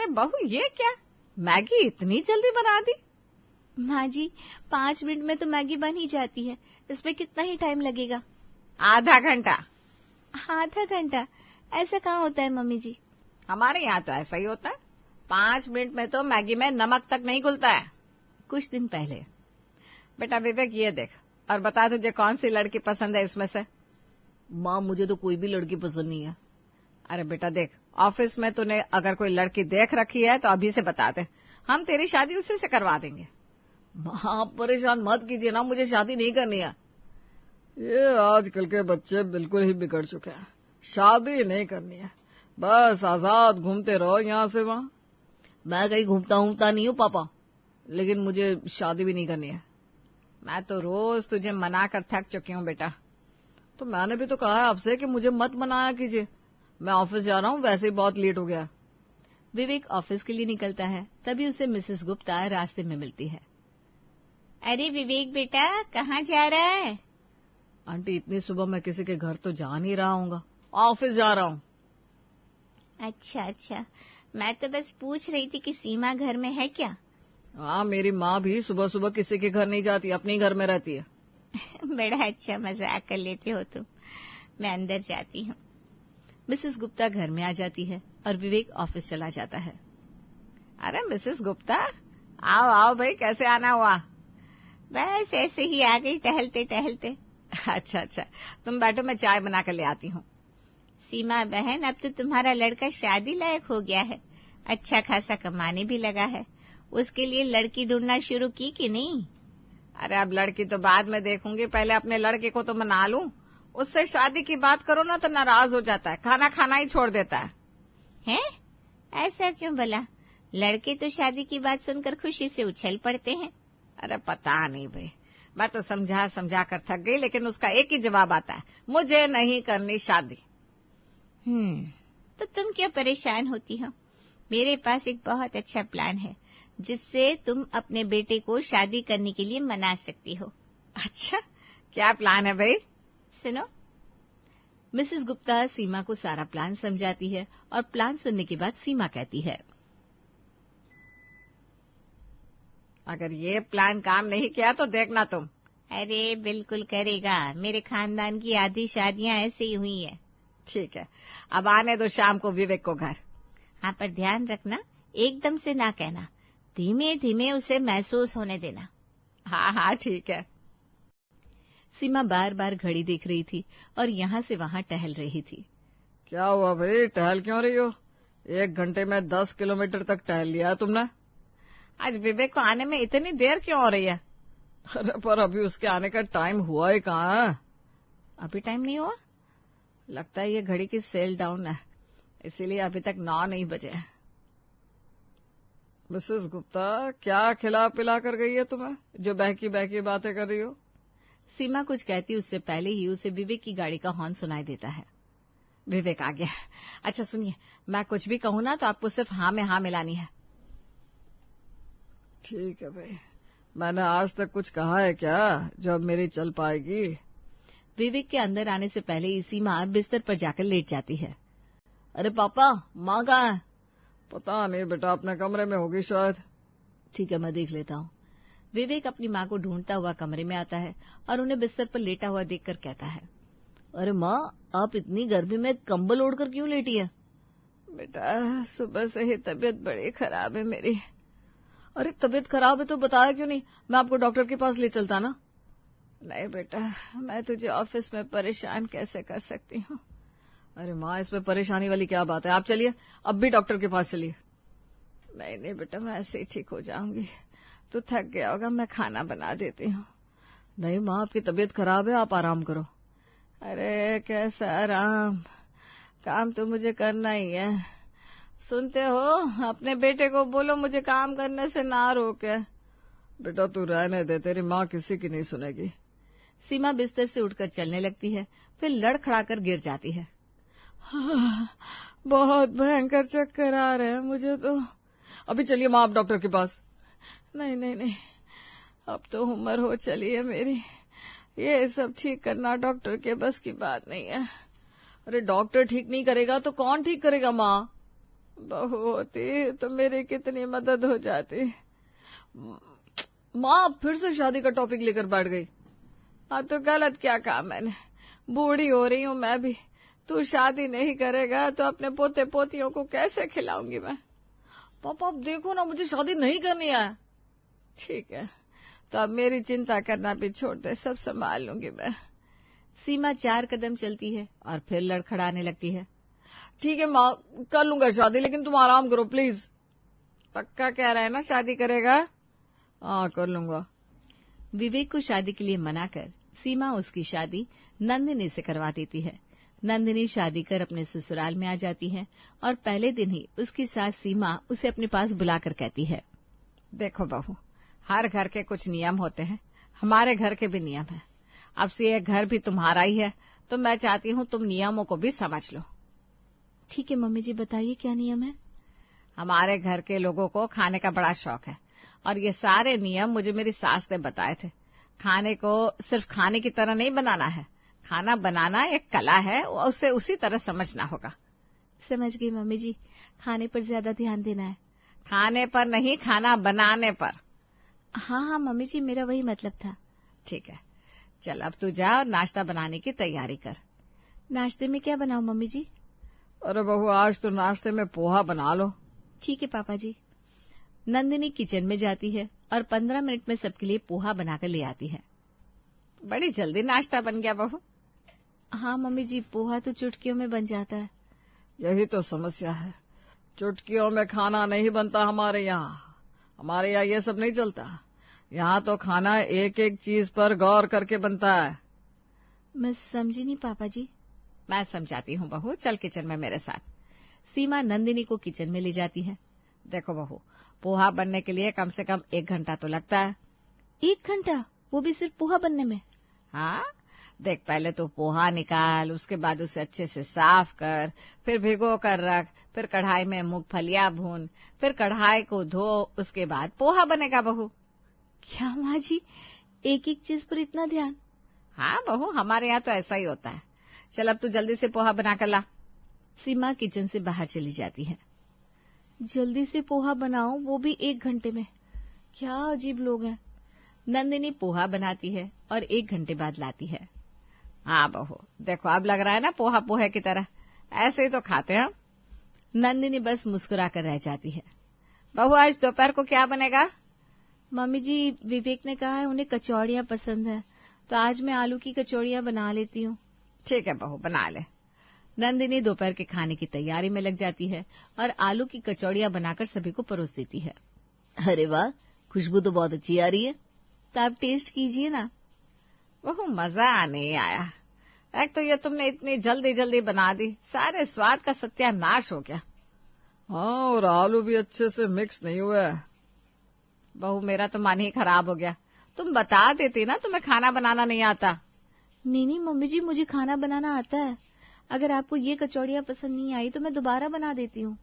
बहू ये क्या, मैगी इतनी जल्दी बना दी? माँ जी 5 मिनट में तो मैगी बन ही जाती है, इसमें कितना ही टाइम लगेगा? आधा घंटा। आधा घंटा? ऐसा कहाँ होता है मम्मी जी? हमारे यहाँ तो ऐसा ही होता है। 5 मिनट में तो मैगी में नमक तक नहीं घुलता है। कुछ दिन पहले। बेटा विवेक ये देख और बता तुझे कौन सी लड़की पसंद है इसमें से? माँ मुझे तो कोई भी लड़की पसंद नहीं है। अरे बेटा देख, ऑफिस में तूने अगर कोई लड़की देख रखी है तो अभी से बता दे, हम तेरी शादी उसी से करवा देंगे। माँ परेशान मत कीजिए ना, मुझे शादी नहीं करनी है। ये आजकल के बच्चे बिल्कुल ही बिगड़ चुके हैं, शादी नहीं करनी है, बस आजाद घूमते रहो यहाँ से वहाँ। मैं कहीं घूमता नहीं हूँ पापा, लेकिन मुझे शादी भी नहीं करनी है। मैं तो रोज तुझे मना कर थक चुकी हूँ बेटा। तो मैंने भी तो कहा है आपसे कि मुझे मत मनाया कीजिए, मैं ऑफिस जा रहा हूँ, वैसे ही बहुत लेट हो गया। विवेक ऑफिस के लिए निकलता है, तभी उसे मिसेस गुप्ता रास्ते में मिलती है। अरे विवेक बेटा कहाँ जा रहा है? आंटी इतनी सुबह मैं किसी के घर तो जा नहीं रहा हूँ, ऑफिस जा रहा हूँ। अच्छा, मैं तो बस पूछ रही थी कि सीमा घर में है क्या? हाँ, मेरी माँ भी सुबह सुबह किसी के घर नहीं जाती, अपने घर में रहती है। बड़ा अच्छा मजाक कर लेते हो तुम। मैं अंदर जाती हूँ। मिसेस गुप्ता घर में आ जाती है और विवेक ऑफिस चला जाता है। अरे मिसेस गुप्ता, आओ भाई, कैसे आना हुआ? बस ऐसे ही आ गई टहलते टहलते। अच्छा, तुम बैठो, मैं चाय बना कर ले आती हूँ। सीमा बहन, अब तो तुम्हारा लड़का शादी लायक हो गया है, अच्छा खासा कमाने भी लगा है, उसके लिए लड़की ढूंढना शुरू की कि नहीं? अरे अब लड़की तो बाद में देखूंगी, पहले अपने लड़के को तो मना लूं। उससे शादी की बात करो ना तो नाराज हो जाता है, खाना खाना ही छोड़ देता है। हैं? ऐसा क्यों भला? लड़के तो शादी की बात सुनकर खुशी से उछल पड़ते हैं। अरे पता नहीं भाई, मैं तो समझा कर थक गई, लेकिन उसका एक ही जवाब आता है, मुझे नहीं करनी शादी। तो तुम क्यों परेशान होती हो? मेरे पास एक बहुत अच्छा प्लान है, जिससे तुम अपने बेटे को शादी करने के लिए मना सकती हो। अच्छा, क्या प्लान है भाई? सुनो। मिसेस गुप्ता सीमा को सारा प्लान समझाती है और प्लान सुनने के बाद सीमा कहती है, अगर ये प्लान काम नहीं किया तो देखना तुम। अरे बिल्कुल करेगा, मेरे खानदान की आधी शादियां ऐसे ही हुई है। ठीक है, अब आने दो शाम को विवेक को घर। हाँ, पर ध्यान रखना, एकदम से ना कहना, धीमे धीमे उसे महसूस होने देना। हाँ ठीक है। सीमा बार बार घड़ी देख रही थी और यहाँ से वहाँ टहल रही थी। क्या हुआ भाई, टहल क्यों रही हो? 1 घंटे में 10 किलोमीटर तक टहल लिया तुमने। आज विवेक को आने में इतनी देर क्यों हो रही है? अरे पर अभी उसके आने का टाइम हुआ ही कहाँ है? अभी टाइम नहीं हुआ? लगता है ये घड़ी की सेल डाउन है, इसीलिए अभी तक 9 नहीं बजे। मिसेस गुप्ता, क्या खिला पिला कर गई है तुम्हें, जो बहकी बहकी बातें कर रही हो? सीमा कुछ कहती उससे पहले ही उसे विवेक की गाड़ी का हॉर्न सुनाई देता है। विवेक आ गया। अच्छा सुनिए, मैं कुछ भी कहूँ ना तो आपको सिर्फ हाँ में हाँ मिलानी है। ठीक है भाई, मैंने आज तक कुछ कहा है क्या जो अब मेरी चल पाएगी? विवेक के अंदर आने से पहले ही सीमा बिस्तर पर जाकर लेट जाती है। अरे पापा, माँ कहाँ है? पता नहीं बेटा, अपने कमरे में होगी शायद। ठीक है, मैं देख लेता हूँ। विवेक अपनी माँ को ढूंढता हुआ कमरे में आता है और उन्हें बिस्तर पर लेटा हुआ देखकर कहता है, अरे माँ, आप इतनी गर्मी में कंबल ओढ़कर क्यों लेटी है? बेटा सुबह से ही तबीयत बड़ी खराब है मेरी। अरे तबीयत खराब है तो बताया क्यों नहीं, मैं आपको डॉक्टर के पास ले चलता ना। नहीं बेटा, मैं तुझे ऑफिस में परेशान कैसे कर सकती हूँ। अरे माँ, इसमें परेशानी वाली क्या बात है, आप चलिए, अब भी डॉक्टर के पास चलिए। नहीं बेटा, मैं ऐसे ही ठीक हो जाऊंगी, तू थक गया होगा, मैं खाना बना देती हूँ। नहीं माँ, आपकी तबीयत खराब है, आप आराम करो। अरे कैसा आराम, काम तो मुझे करना ही है। सुनते हो, अपने बेटे को बोलो मुझे काम करने से ना रोके। बेटा तू रहने दे, तेरी माँ किसी की नहीं सुनेगी। सीमा बिस्तर से उठकर चलने लगती है, फिर लड़खड़ाकर गिर जाती है। बहुत भयंकर चक्कर आ रहे हैं मुझे तो। अभी चलिए माँ आप डॉक्टर के पास। नहीं, अब तो उम्र हो चली है मेरी, ये सब ठीक करना डॉक्टर के बस की बात नहीं है। अरे डॉक्टर ठीक नहीं करेगा तो कौन ठीक करेगा माँ? बहू होती तो मेरी कितनी मदद हो जाती। माँ फिर से शादी का टॉपिक लेकर बैठ गई। हाँ तो गलत क्या कहा मैंने, बूढ़ी हो रही हूँ मैं भी, तू शादी नहीं करेगा तो अपने पोते पोतियों को कैसे खिलाऊंगी मैं। पापा आप देखो ना, मुझे शादी नहीं करनी है। ठीक है, तो अब मेरी चिंता करना भी छोड़ दे, सब संभाल लूंगी मैं। सीमा 4 कदम चलती है और फिर लड़खड़ाने लगती है। ठीक है माँ, कर लूंगा शादी, लेकिन तुम आराम करो प्लीज। पक्का कह रहा है ना शादी करेगा? हाँ कर लूंगा। विवेक को शादी के लिए मना कर सीमा उसकी शादी नंदिनी से करवा देती है। नंदिनी शादी कर अपने ससुराल में आ जाती है और पहले दिन ही उसकी सास सीमा उसे अपने पास बुलाकर कहती है, देखो बहू, हर घर के कुछ नियम होते हैं, हमारे घर के भी नियम हैं। अब से ये घर भी तुम्हारा ही है, तो मैं चाहती हूँ तुम नियमों को भी समझ लो। ठीक है मम्मी जी, बताइए क्या नियम है? हमारे घर के लोगों को खाने का बड़ा शौक है और ये सारे नियम मुझे मेरी सास ने बताए थे। खाने को सिर्फ खाने की तरह नहीं बनाना है, खाना बनाना एक कला है, उसे उसी तरह समझना होगा। समझ गई मम्मी जी, खाने पर ज्यादा ध्यान देना है। खाने पर नहीं, खाना बनाने पर। हाँ हाँ मम्मी जी, मेरा वही मतलब था। ठीक है, चल अब तू जा और नाश्ता बनाने की तैयारी कर। नाश्ते में क्या बनाऊं मम्मी जी? अरे बहू आज तो नाश्ते में पोहा बना लो। ठीक है पापा जी। नंदिनी किचन में जाती है और 15 मिनट में सबके लिए पोहा बनाकर ले आती है। बड़ी जल्दी नाश्ता बन गया बहू। हाँ मम्मी जी, पोहा तो चुटकियों में बन जाता है। यही तो समस्या है, चुटकियों में खाना नहीं बनता हमारे यहाँ। हमारे यहाँ ये सब नहीं चलता, यहाँ तो खाना एक एक चीज पर गौर करके बनता है। मैं समझी नहीं पापा जी। मैं समझाती हूँ बहू, चल किचन में मेरे साथ। सीमा नंदिनी को किचन में ले जाती है। देखो बहू, पोहा बनने के लिए कम से कम 1 घंटा तो लगता है। 1 घंटा? वो भी सिर्फ पोहा बनने में? हाँ देख, पहले तो पोहा निकाल, उसके बाद उसे अच्छे से साफ कर, फिर भिगो कर रख, फिर कढ़ाई में मूंगफलियां भून, फिर कढ़ाई को धो, उसके बाद पोहा बनेगा बहू। क्या माँ जी, एक एक चीज पर इतना ध्यान? हाँ बहू, हमारे यहाँ तो ऐसा ही होता है। चल अब तू जल्दी से पोहा बना कर ला। सीमा किचन से बाहर चली जाती है। जल्दी से पोहा बनाओ, वो भी 1 घंटे में? क्या अजीब लोग हैं। नंदिनी पोहा बनाती है और 1 घंटे बाद लाती है। हाँ बहू, देखो अब लग रहा है ना पोहा पोहे की तरह, ऐसे ही तो खाते हैं। नंदिनी बस मुस्कुरा कर रह जाती है। बहू आज दोपहर को क्या बनेगा? मम्मी जी, विवेक ने कहा है उन्हें कचौड़ियाँ पसंद है, तो आज मैं आलू की कचौड़ियाँ बना लेती हूँ। ठीक है बहू, बना ले। नंदिनी दोपहर के खाने की तैयारी में लग जाती है और आलू की कचौड़ियाँ बनाकर सभी को परोस देती है। अरे वाह, खुशबू तो बहुत अच्छी आ रही है, तो आप टेस्ट कीजिए ना। बहू मजा नहीं आया, एक तो ये तुमने इतनी जल्दी जल्दी बना दी, सारे स्वाद का सत्यानाश हो गया। हाँ, और आलू भी अच्छे से मिक्स नहीं हुआ है। बहू मेरा तो मन ही खराब हो गया, तुम बता देती ना तुम्हें खाना बनाना नहीं आता। नहीं मम्मी जी, मुझे खाना बनाना आता है। अगर आपको ये कचौड़ियाँ पसंद नहीं आई तो मैं दोबारा बना देती हूँ।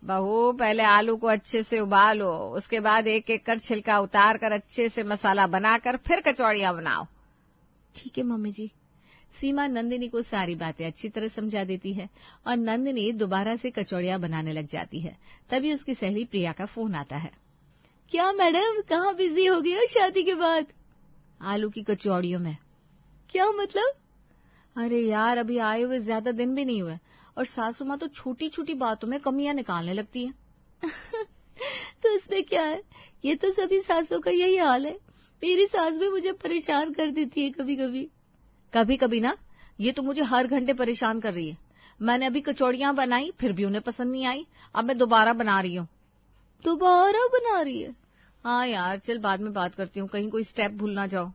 बहू पहले आलू को अच्छे से उबालो, उसके बाद एक एक कर छिलका उतार कर अच्छे से मसाला बनाकर फिर कचौड़ियाँ बनाओ। ठीक है मम्मी जी। सीमा नंदिनी को सारी बातें अच्छी तरह समझा देती है और नंदिनी दोबारा से कचौड़ियाँ बनाने लग जाती है। तभी उसकी सहेली प्रिया का फोन आता है। क्या मैडम, कहाँ बिजी हो गई हो शादी के बाद? आलू की कचौड़ियों में। क्या मतलब? अरे यार, अभी आए हुए ज्यादा दिन भी नहीं हुए और सासू माँ तो छोटी छोटी बातों में कमियां निकालने लगती है। तो इसमें क्या है, ये तो सभी सासों का यही हाल है। मेरी सास भी मुझे परेशान कर देती है कभी कभी। कभी कभी ना, ये तो मुझे हर घंटे परेशान कर रही है। मैंने अभी कचौड़ियां बनाई, फिर भी उन्हें पसंद नहीं आई। अब मैं दोबारा बना रही हूँ। दोबारा बना रही है? हाँ यार, चल बाद में बात करती हूँ, कहीं कोई स्टेप भूल ना जाओ।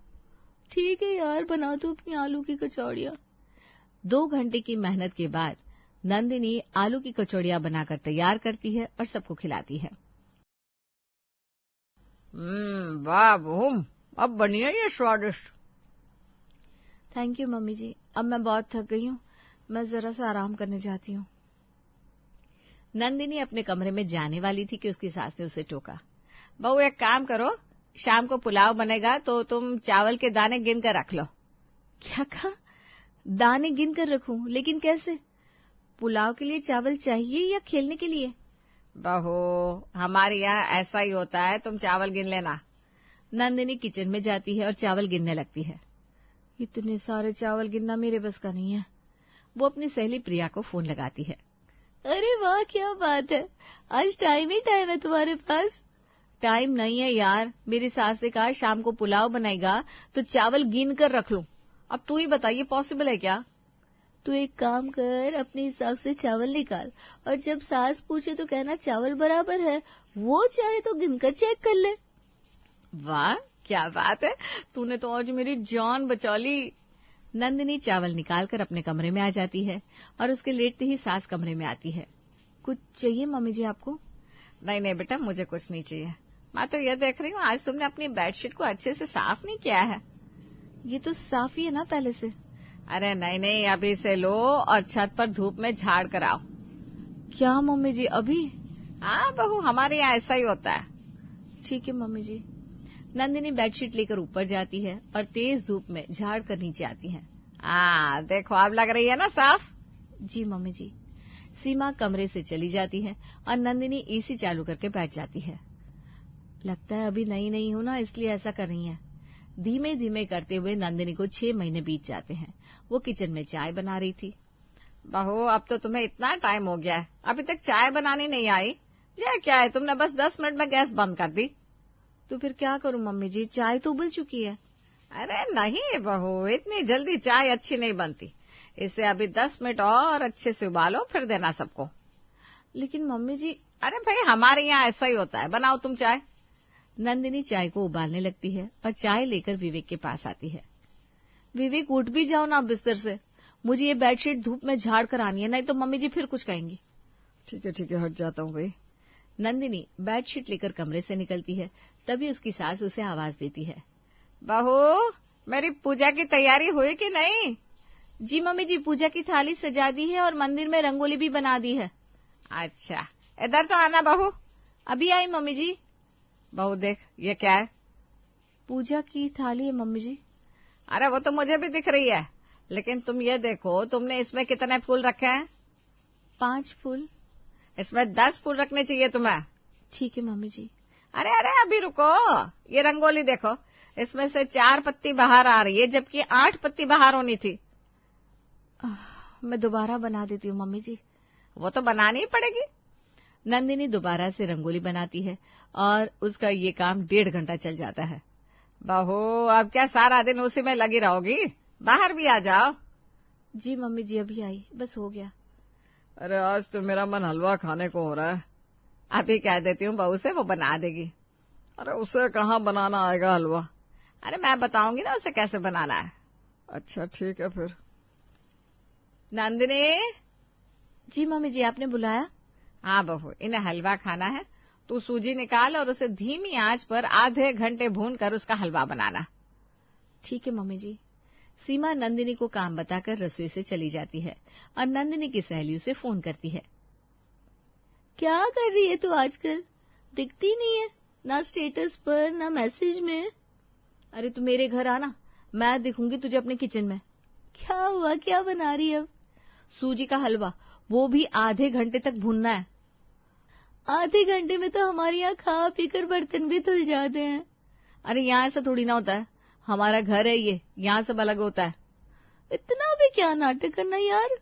ठीक है यार, बना दो अपनी आलू की कचौड़ियाँ। 2 घंटे की मेहनत के बाद नंदिनी आलू की कचौड़ियाँ बनाकर तैयार करती है और सबको खिलाती है। वाह बहू, अब बनी है ये स्वादिष्ट। थैंक यू मम्मी जी, अब मैं बहुत थक गई हूँ, मैं जरा सा आराम करने जाती हूँ। नंदिनी अपने कमरे में जाने वाली थी कि उसकी सास ने उसे टोका। बहू एक काम करो, शाम को पुलाव बनेगा तो तुम चावल के दाने गिन कर रख लो। क्या कहा? दाने गिन कर रखूं? लेकिन कैसे? पुलाव के लिए चावल चाहिए या खेलने के लिए? बहू हमारे यहाँ ऐसा ही होता है, तुम चावल गिन लेना। नंदिनी किचन में जाती है और चावल गिनने लगती है। इतने सारे चावल गिनना मेरे बस का नहीं है। वो अपनी सहेली प्रिया को फोन लगाती है। अरे वाह, क्या बात है, आज टाइम ही टाइम है तुम्हारे पास। टाइम नहीं है यार, मेरी सास ने कहा शाम को पुलाव बनाएगा तो चावल गिन कर रख लूं। अब तू ही बता, ये पॉसिबल है क्या? तू एक काम कर, अपने हिसाब से चावल निकाल और जब सास पूछे तो कहना चावल बराबर है, वो चाहे तो गिनकर चेक कर ले। वाह क्या बात है, तूने तो आज मेरी जान बचा ली। नंदिनी चावल निकालकर अपने कमरे में आ जाती है और उसके लेटते ही सास कमरे में आती है। कुछ चाहिए मम्मी जी आपको? नहीं नहीं बेटा, मुझे कुछ नहीं चाहिए। मैं तो ये देख रही हूँ आज तुमने अपनी बेडशीट को अच्छे से साफ नहीं किया है। ये तो साफ ही है ना पहले से। अरे नहीं नहीं, अभी से लो और छत पर धूप में झाड़ कर आओ। क्या मम्मी जी, अभी? हाँ बहू, हमारे यहाँ ऐसा ही होता है। ठीक है मम्मी जी। नंदिनी बेडशीट लेकर ऊपर जाती है और तेज धूप में झाड़ कर नीचे आती है। देखो अब लग रही है ना साफ। जी मम्मी जी। सीमा कमरे से चली जाती है और नंदिनी एसी चालू करके बैठ जाती है। लगता है अभी नई नई हूं ना, इसलिए ऐसा कर रही है। धीमे धीमे करते हुए नंदिनी को 6 महीने बीत जाते हैं। वो किचन में चाय बना रही थी। बहू अब तो तुम्हें इतना टाइम हो गया है, अभी तक चाय बनानी नहीं आई? ये क्या है, तुमने बस 10 मिनट में गैस बंद कर दी। तो फिर क्या करूं मम्मी जी, चाय तो उबल चुकी है। अरे नहीं बहू, इतनी जल्दी चाय अच्छी नहीं बनती। इसे अभी 10 मिनट और अच्छे से उबालो, फिर देना सबको। लेकिन मम्मी जी। अरे भाई हमारे यहाँ ऐसा ही होता है, बनाओ तुम चाय। नंदिनी चाय को उबालने लगती है और चाय लेकर विवेक के पास आती है। विवेक उठ भी जाओ ना बिस्तर से, मुझे ये बेडशीट धूप में झाड़ कर आनी है, नहीं तो मम्मी जी फिर कुछ कहेंगी। ठीक है हट जाता हूँ भाई। नंदिनी बेडशीट लेकर कमरे से निकलती है, तभी उसकी सास उसे आवाज देती है। बहू मेरी पूजा की तैयारी हुई कि नहीं? जी मम्मी जी, पूजा की थाली सजा दी है और मंदिर में रंगोली भी बना दी है। अच्छा इधर तो आना बहू। अभी आई मम्मी जी। बहू देख ये क्या है? पूजा की थाली है मम्मी जी। अरे वो तो मुझे भी दिख रही है, लेकिन तुम ये देखो तुमने इसमें कितने फूल रखे हैं? 5 फूल। इसमें 10 फूल रखने चाहिए तुम्हें। ठीक है मम्मी जी। अरे अरे अभी रुको, ये रंगोली देखो, इसमें से 4 पत्ती बाहर आ रही है जबकि 8 पत्ती बाहर होनी थी। मैं दोबारा बना देती हूँ मम्मी जी। वो तो बनानी ही पड़ेगी। नंदिनी दोबारा से रंगोली बनाती है और उसका ये काम 1.5 घंटा चल जाता है। बहू अब क्या सारा दिन उसी में लगी रहोगी? बाहर भी आ जाओ। जी मम्मी जी अभी आई, बस हो गया। अरे आज तो मेरा मन हलवा खाने को हो रहा है। अभी कह देती हूँ बहू से, वो बना देगी। अरे उसे कहाँ बनाना आएगा हलवा? अरे मैं बताऊंगी ना उसे कैसे बनाना है। अच्छा ठीक है फिर। नंदिनी। जी मम्मी जी, आपने बुलाया? हाँ बहू, इन्हें हलवा खाना है, तू सूजी निकाल और उसे धीमी आंच पर आधे घंटे भून कर उसका हलवा बनाना। ठीक है मम्मी जी। सीमा नंदिनी को काम बताकर रसोई से चली जाती है और नंदिनी की सहेली उसे फोन करती है। क्या कर रही है तू आजकल? दिखती नहीं है, ना स्टेटस पर ना मैसेज में। अरे तू मेरे घर आना, मैं दिखूंगी तुझे अपने किचन में। क्या हुआ, क्या बना रही है अब? सूजी का हलवा, वो भी आधे घंटे तक भूनना है। आधे घंटे में तो हमारे यहाँ खा पीकर बर्तन भी धुल जाते हैं। अरे यहाँ ऐसा थोड़ी ना होता है, हमारा घर है ये, यहाँ सब अलग होता है। इतना भी क्या नाटक करना यार।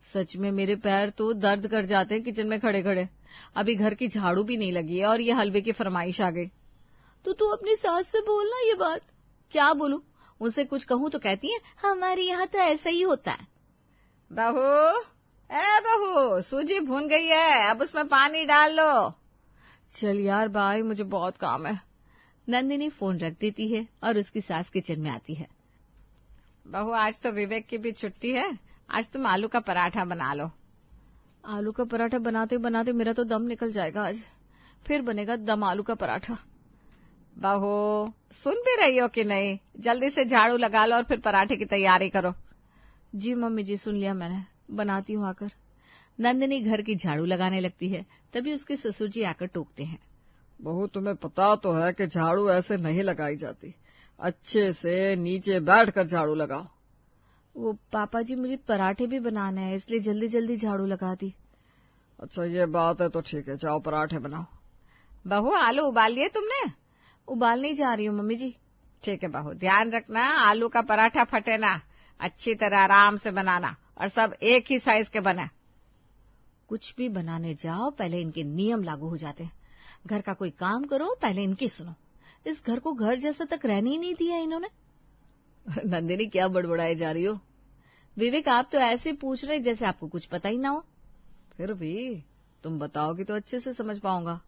सच में मेरे पैर तो दर्द कर जाते हैं किचन में खड़े खड़े। अभी घर की झाड़ू भी नहीं लगी है और ये हलवे की फरमाइश आ गई। तो तू अपनी सास से बोलना ये बात। क्या बोलूं, उनसे कुछ कहूं तो कहती है हमारे यहाँ तो ऐसा ही होता है। बहू बहू, सूजी भून गई है, अब उसमें पानी डाल लो। चल यार बाय, मुझे बहुत काम है। नंदिनी फोन रख देती है और उसकी सास किचन में आती है। बहू आज तो विवेक की भी छुट्टी है, आज तुम आलू का पराठा बना लो। आलू का पराठा बनाते बनाते मेरा तो दम निकल जाएगा आज। फिर बनेगा दम आलू का पराठा। बहू सुन भी रही हो कि नहीं? जल्दी से झाड़ू लगा लो और फिर पराठे की तैयारी करो। जी मम्मी जी, सुन लिया मैंने, बनाती हूँ आकर। नंदिनी घर की झाड़ू लगाने लगती है, तभी उसके ससुर जी आकर टोकते हैं। बहू तुम्हें पता तो है कि झाड़ू ऐसे नहीं लगाई जाती, अच्छे से नीचे बैठकर झाड़ू लगाओ। वो पापा जी, मुझे पराठे भी बनाने हैं, इसलिए जल्दी जल्दी झाड़ू लगा दी। अच्छा ये बात है तो ठीक है, जाओ पराठे बनाओ। बहू आलू उबाल लिए तुमने? उबालने जा रही हूँ मम्मी जी। ठीक है बहू, ध्यान रखना आलू का पराठा फटे ना, अच्छी तरह आराम से बनाना और सब एक ही साइज के बने। कुछ भी बनाने जाओ पहले इनके नियम लागू हो जाते हैं। घर का कोई काम करो पहले इनकी सुनो। इस घर को घर जैसा तक रहने ही नहीं दिया इन्होंने। नंदिनी क्या बड़बड़ाए जा रही हो? विवेक आप तो ऐसे पूछ रहे जैसे आपको कुछ पता ही ना हो। फिर भी तुम बताओगी तो अच्छे से समझ पाऊंगा।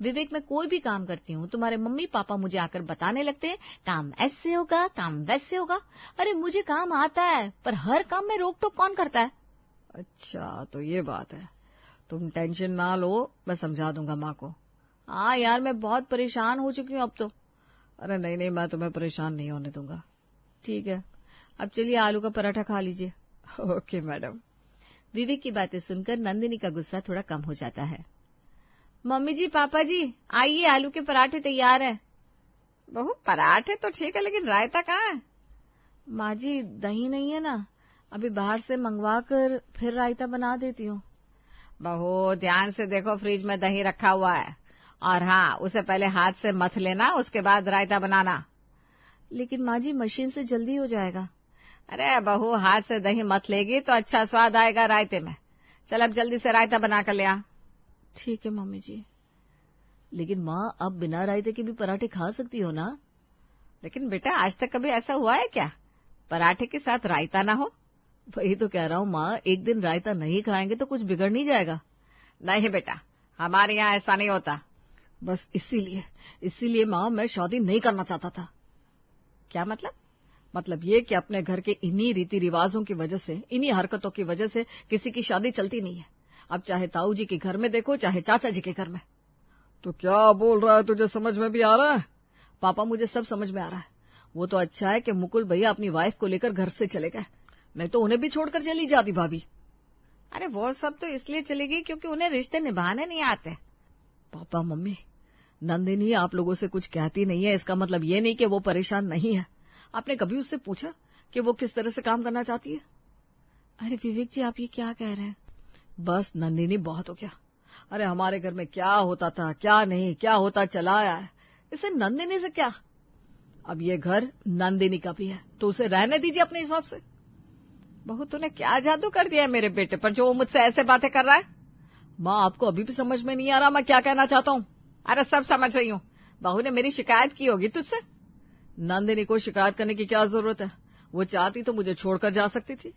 विवेक मैं कोई भी काम करती हूँ तुम्हारे मम्मी पापा मुझे आकर बताने लगते हैं काम ऐसे होगा काम वैसे होगा। अरे मुझे काम आता है पर हर काम में रोक टोक कौन करता है? अच्छा तो ये बात है, तुम टेंशन ना लो, मैं समझा दूंगा माँ को। हाँ यार मैं बहुत परेशान हो चुकी हूँ अब तो। अरे नहीं नहीं, मैं तुम्हें परेशान नहीं होने दूंगा। ठीक है अब चलिए आलू का पराठा खा लीजिए। Okay madam. विवेक की बातें सुनकर नंदिनी का गुस्सा थोड़ा कम हो जाता है। मम्मी जी पापा जी आइए आलू के पराठे तैयार है। बहू पराठे तो ठीक है लेकिन रायता कहाँ है? माँ जी दही नहीं है ना, अभी बाहर से मंगवा कर फिर रायता बना देती हूँ। बहू ध्यान से देखो, फ्रिज में दही रखा हुआ है और हाँ उसे पहले हाथ से मथ लेना, उसके बाद रायता बनाना। लेकिन माँ जी मशीन से जल्दी हो जाएगा। अरे बहू हाथ से दही मथ लेगी तो अच्छा स्वाद आएगा रायते में। चल अब जल्दी से रायता बना कर ले आ। ठीक है मम्मी जी। लेकिन माँ अब बिना रायते के भी पराठे खा सकती हो ना? लेकिन बेटा आज तक कभी ऐसा हुआ है क्या पराठे के साथ रायता ना हो? वही तो कह रहा हूँ माँ, एक दिन रायता नहीं खाएंगे तो कुछ बिगड़ नहीं जाएगा। नहीं बेटा हमारे यहाँ ऐसा नहीं होता। बस इसीलिए माँ मैं शादी नहीं करना चाहता था। क्या मतलब? मतलब ये कि अपने घर के इन्हीं रीति रिवाजों की वजह से, इन्हीं हरकतों की वजह से किसी की शादी चलती नहीं है। अब चाहे ताऊ जी के घर में देखो चाहे चाचा जी के घर में। तो क्या बोल रहा है, तुझे समझ में भी आ रहा है? पापा मुझे सब समझ में आ रहा है। वो तो अच्छा है कि मुकुल भैया अपनी वाइफ को लेकर घर से चले गए, नहीं तो उन्हें भी छोड़कर चली जाती भाभी। अरे वो सब तो इसलिए चलेगी क्योंकि उन्हें रिश्ते निभाने नहीं आते। पापा मम्मी नंदिनी आप लोगों से कुछ कहती नहीं है, इसका मतलब ये नहीं कि वो परेशान नहीं है। आपने कभी उससे पूछा कि वो किस तरह से काम करना चाहती है? अरे विवेक जी आप ये क्या कह रहे हैं? बस नंदिनी बहुत हो गया। अरे हमारे घर में क्या होता था क्या नहीं, क्या होता चला आया है, इसे नंदिनी से क्या। अब ये घर नंदिनी का भी है तो उसे रहने दीजिए अपने हिसाब से। बहू तूने क्या जादू कर दिया है मेरे बेटे पर जो वो मुझसे ऐसे बातें कर रहा है? माँ आपको अभी भी समझ में नहीं आ रहा मैं क्या कहना चाहता हूँ? अरे सब समझ रही हूँ। बहू ने मेरी शिकायत की होगी तुझसे। नंदिनी को शिकायत करने की क्या जरूरत है? वो चाहती तो मुझे छोड़कर जा सकती थी।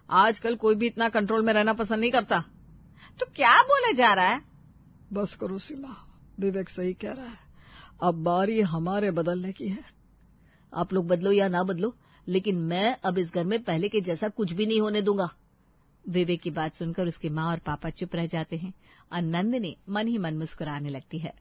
आजकल कोई भी इतना कंट्रोल में रहना पसंद नहीं करता। तो क्या बोले जा रहा है? बस करो सीमा, विवेक सही कह रहा है। अब बारी हमारे बदलने की है। आप लोग बदलो या ना बदलो लेकिन मैं अब इस घर में पहले के जैसा कुछ भी नहीं होने दूंगा। विवेक की बात सुनकर उसकी माँ और पापा चुप रह जाते हैं और नंदिनी मन ही मन मुस्कुराने लगती है।